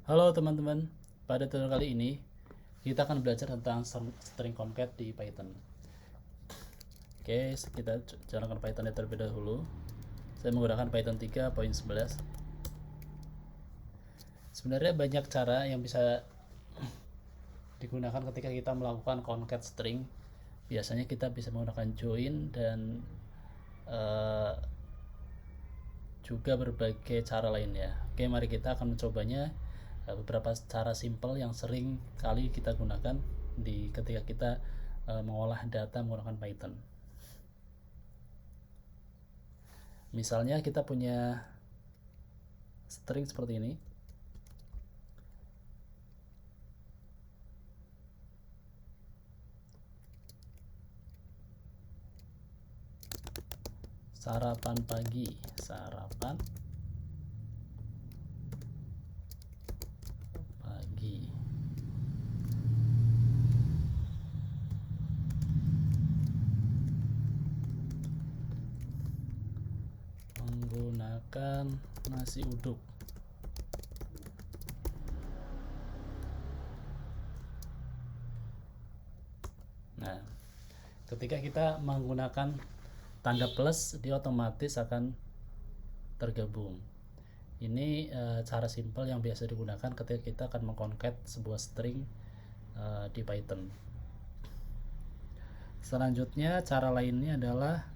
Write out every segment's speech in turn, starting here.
Halo teman-teman, pada tutorial kali ini kita akan belajar tentang string concat di Python. Oke, kita jalankan Python terlebih dahulu. Saya menggunakan Python 3.11. Sebenarnya banyak cara yang bisa digunakan ketika kita melakukan concat string. Biasanya kita bisa menggunakan join dan uh, juga berbagai cara lainnya. Oke, mari kita akan mencobanya. Beberapa cara simple yang sering kali kita gunakan ketika kita mengolah data menggunakan Python. Misalnya kita punya string seperti ini. Sarapan pagi, sarapan pagi. Menggunakan nasi uduk. Nah, ketika kita menggunakan tanda plus, dia otomatis akan tergabung. Ini cara simple yang biasa digunakan ketika kita akan mengconcat sebuah string di Python. Selanjutnya cara lainnya adalah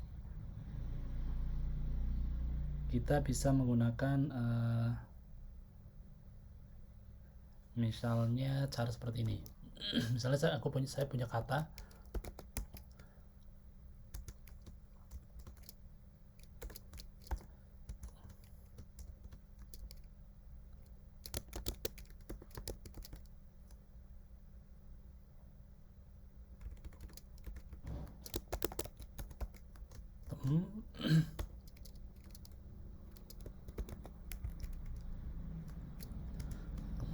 kita bisa menggunakan misalnya cara seperti ini. Misalnya saya punya kata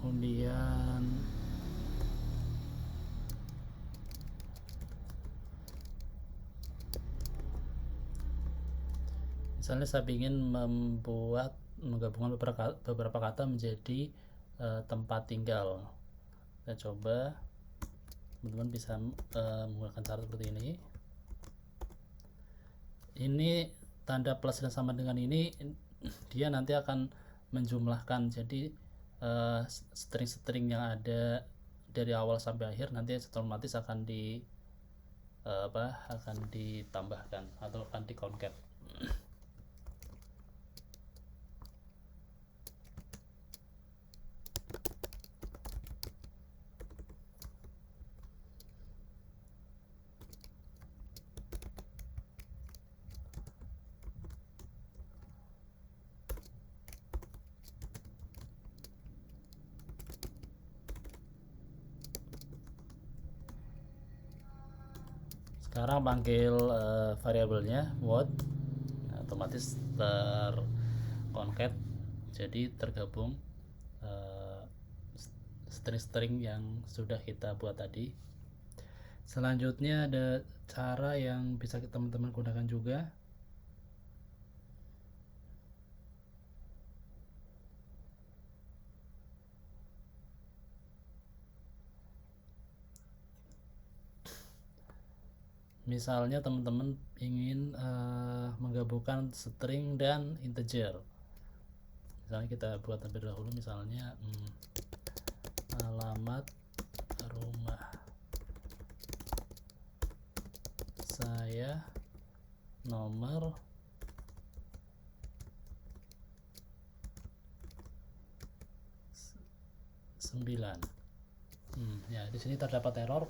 kemudian misalnya saya ingin menggabungkan beberapa kata menjadi tempat tinggal. Kita coba, teman-teman bisa menggunakan cara seperti ini. Ini tanda plus dan sama dengan ini, dia nanti akan menjumlahkan. Jadi string-string yang ada dari awal sampai akhir nanti otomatis akan akan ditambahkan atau akan di concat. Sekarang panggil variabelnya what, otomatis terconcat, jadi tergabung string-string yang sudah kita buat tadi. Selanjutnya ada cara yang bisa teman-teman gunakan juga. Misalnya teman-teman ingin menggabungkan string dan integer. Misalnya kita buat terlebih dahulu, misalnya alamat rumah saya nomor 9. Ya, di sini terdapat error.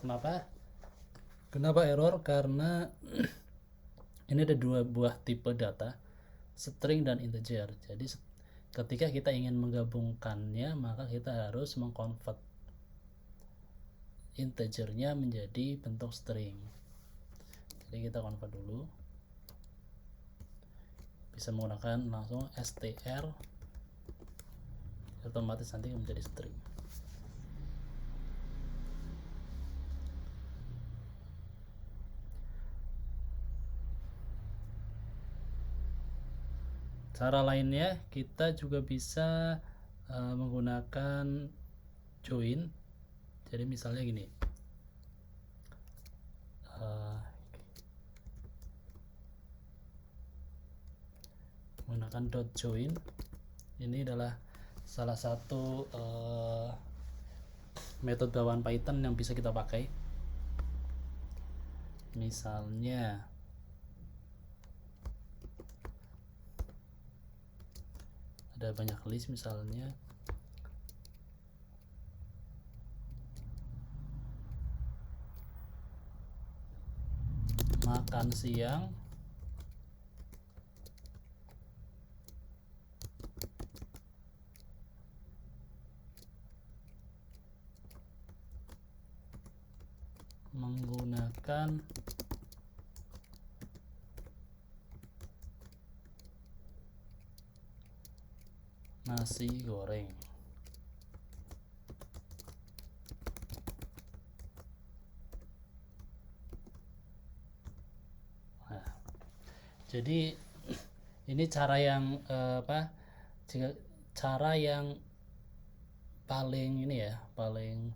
Kenapa error? Karena ini ada dua buah tipe data, string dan integer. Jadi ketika kita ingin menggabungkannya, maka kita harus mengconvert integernya menjadi bentuk string. Jadi kita convert dulu, bisa menggunakan langsung str, otomatis nanti menjadi string. Cara lainnya kita juga bisa menggunakan join. Jadi misalnya gini, menggunakan dot join. Ini adalah salah satu metode bawaan Python yang bisa kita pakai. Misalnya ada banyak list, misalnya makan siang menggunakan nasi goreng. Nah, jadi ini cara yang cara yang paling ini ya, paling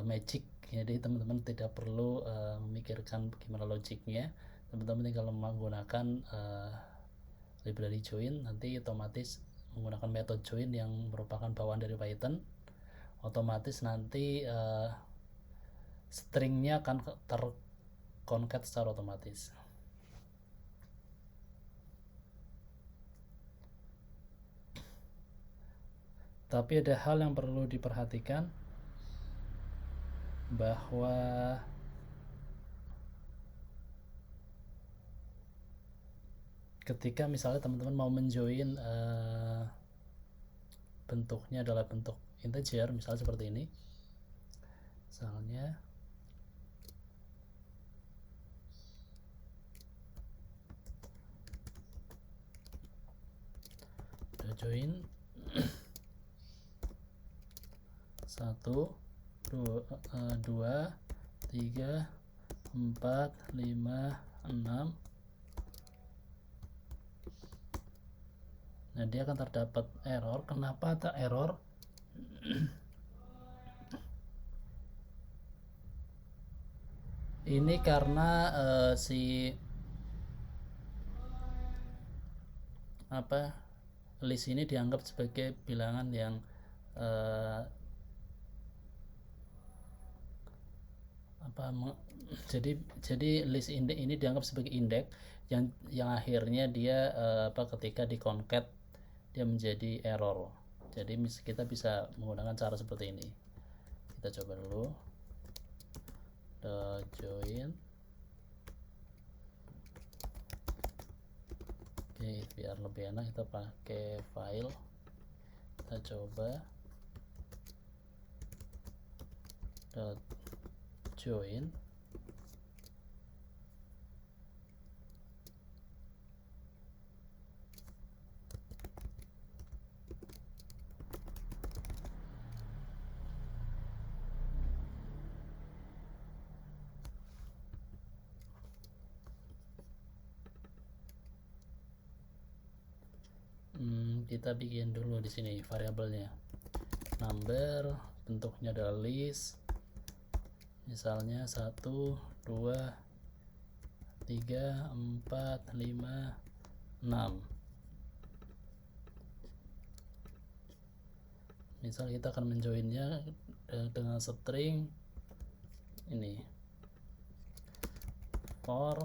magic. Jadi teman-teman tidak perlu memikirkan gimana logiknya. Teman-teman tinggal menggunakan library join, nanti otomatis menggunakan metode join yang merupakan bawaan dari Python. Otomatis nanti stringnya akan terconcat secara otomatis. Tapi ada hal yang perlu diperhatikan, bahwa ketika misalnya teman-teman mau menjoin bentuknya adalah bentuk integer, misalnya seperti ini, misalnya udah join 1 2 3 4 5 6. Nah, dia akan terdapat error. Kenapa ada error? Ini karena list ini dianggap sebagai bilangan yang jadi list index ini dianggap sebagai indeks yang akhirnya dia ketika di concat dia menjadi error. Jadi kita bisa menggunakan cara seperti ini. Kita coba dulu join. Oke, biar lebih enak kita pakai file. Kita coba join. Kita bikin dulu di sini variabelnya number, bentuknya adalah list, misalnya 1 2 3 4 5 6. Misal kita akan menjoinnya dengan string ini for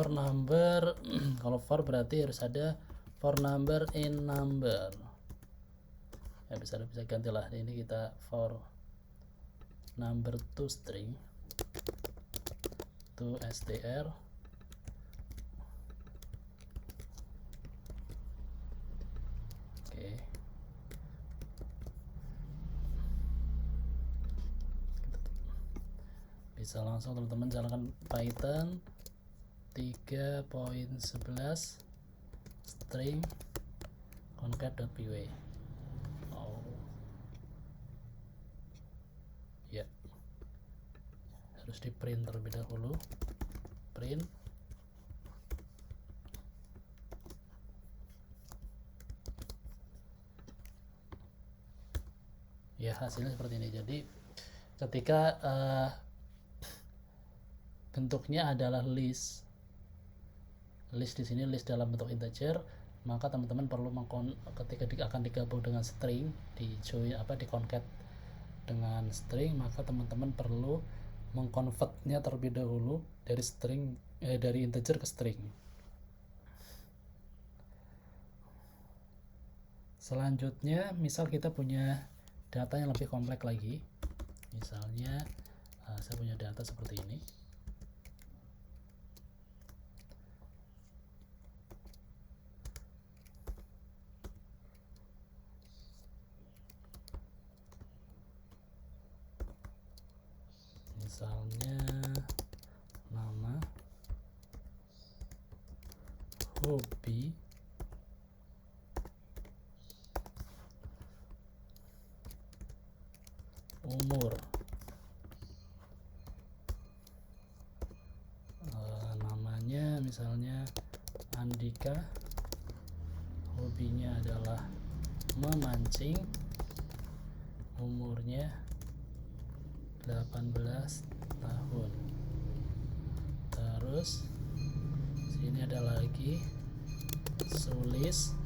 number. Kalau for berarti harus ada for number in number ya, bisa gantilah ini, kita for number to string to str bisa langsung teman-teman jalankan Python 3.11 string concat.py. Ya, harus di print terlebih dahulu. Print. Ya, hasilnya seperti ini. Jadi ketika bentuknya adalah list di sini list dalam bentuk integer, maka teman-teman perlu ketika akan digabung dengan string, di concat dengan string, maka teman-teman perlu mengkonvertnya terlebih dahulu dari dari integer ke string. Selanjutnya, misal kita punya data yang lebih kompleks lagi. Misalnya saya punya data seperti ini. Misalnya nama, hobi, umur, namanya misalnya Andika, hobinya adalah memancing, umurnya 18 tahun. Terus sini ada lagi Sulis,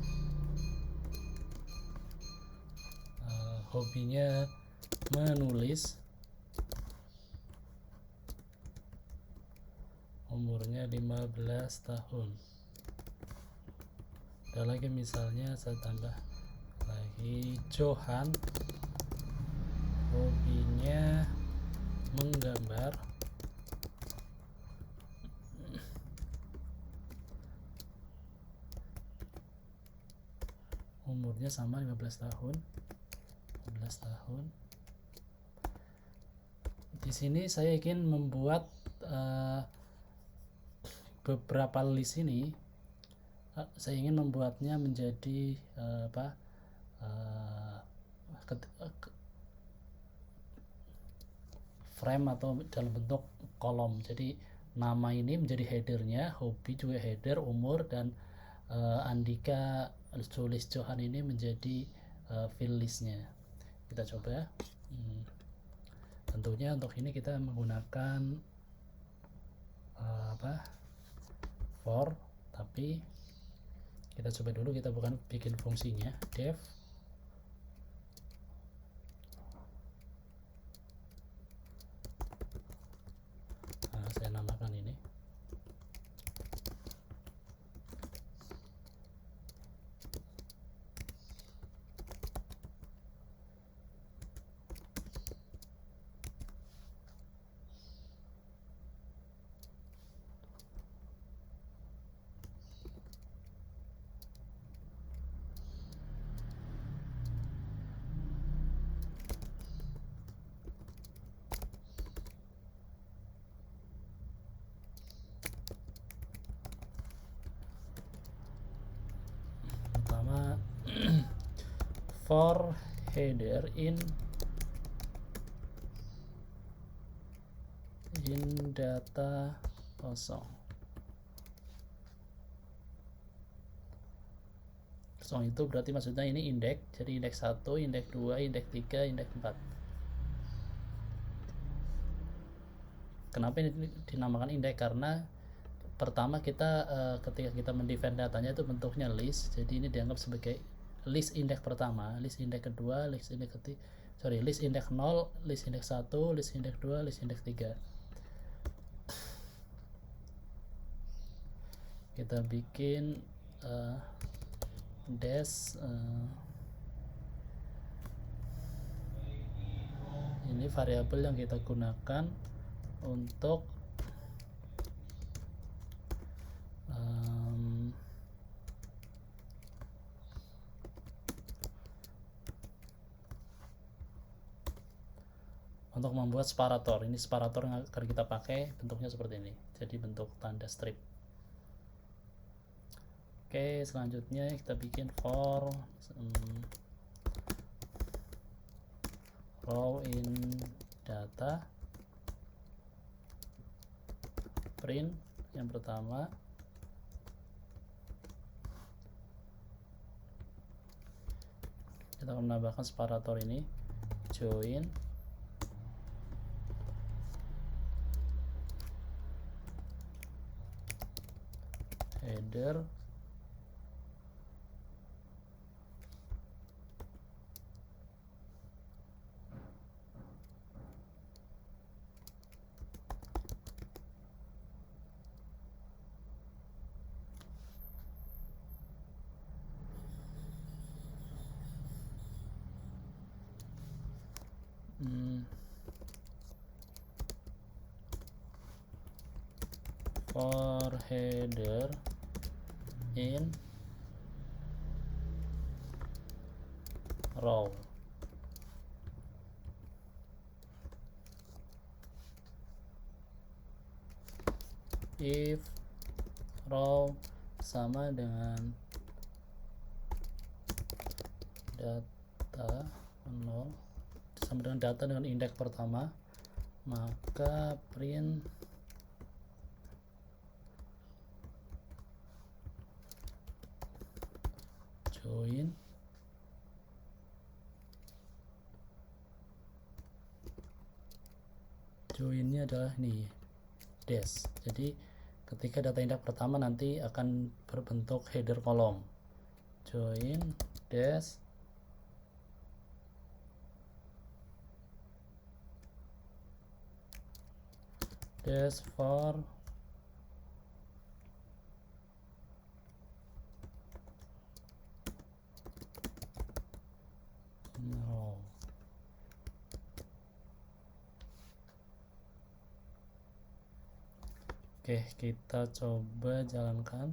hobinya menulis, umurnya 15 tahun. Ada lagi misalnya saya tambah lagi Johan, hobinya menggambar, umurnya sama 15 tahun. Di sini saya ingin membuat beberapa list ini. Saya ingin membuatnya menjadi frame atau dalam bentuk kolom. Jadi nama ini menjadi headernya, hobi juga header, umur, dan Andika, Sulis, Johan ini menjadi field listnya. Kita coba. Tentunya untuk ini kita menggunakan for, tapi kita coba dulu, kita bikin fungsinya def saya namakan ini pertama. For header in data kosong. Kosong itu berarti maksudnya ini indeks, jadi indeks 1, indeks 2, indeks 3, indeks 4. Kenapa ini dinamakan indeks? Karena pertama kita ketika kita mendefine datanya itu bentuknya list, jadi ini dianggap sebagai list indeks pertama, list indeks kedua, list indeks ketiga, list indeks 0, list indeks 1, list indeks 2, list indeks 3. Kita bikin dash ini variabel yang kita gunakan untuk untuk membuat separator. Ini separator yang akan kita pakai, bentuknya seperti ini, jadi bentuk tanda strip. Oke, selanjutnya kita bikin for row in data, print yang pertama, kita akan menambahkan separator ini, join header for header in row. If row sama dengan data 0 sama dengan data dengan indeks pertama, maka print join joinnya adalah ini dash. Jadi ketika data indeks pertama nanti akan berbentuk header kolom, join dash for row. Oke, kita coba jalankan.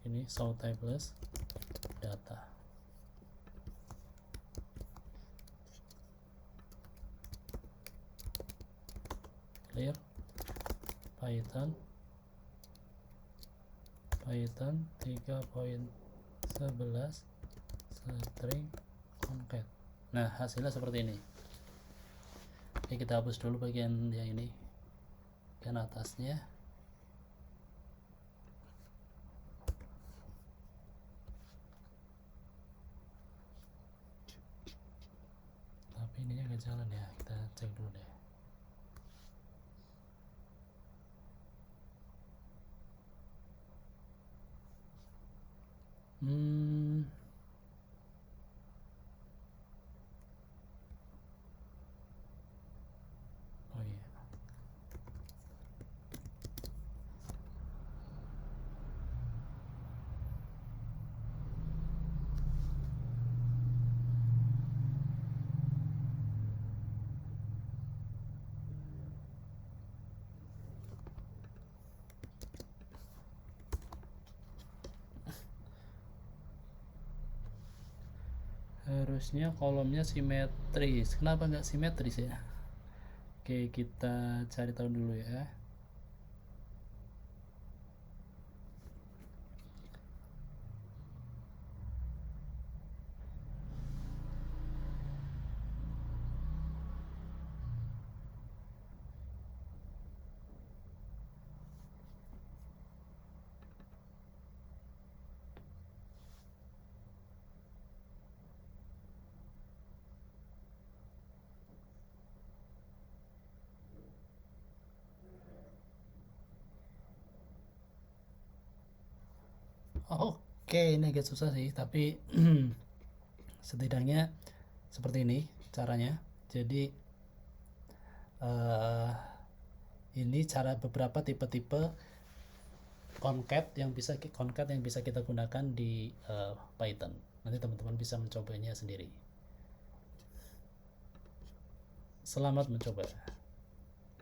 Ini show typeless data. Clear. Python 3.11 string concat. Nah, hasilnya seperti ini. Oke, kita hapus dulu bagian yang ini, bagian atasnya. Tapi ininya nggak jalan ya, kita cek dulu deh. Oh iya. Harusnya kolomnya simetris. Kenapa nggak simetris ya? Oke, kita cari tahu dulu ya. Oke, ini agak susah sih, tapi setidaknya seperti ini caranya. Jadi ini cara beberapa tipe-tipe concat yang bisa kita gunakan di Python. Nanti teman-teman bisa mencobanya sendiri. Selamat mencoba.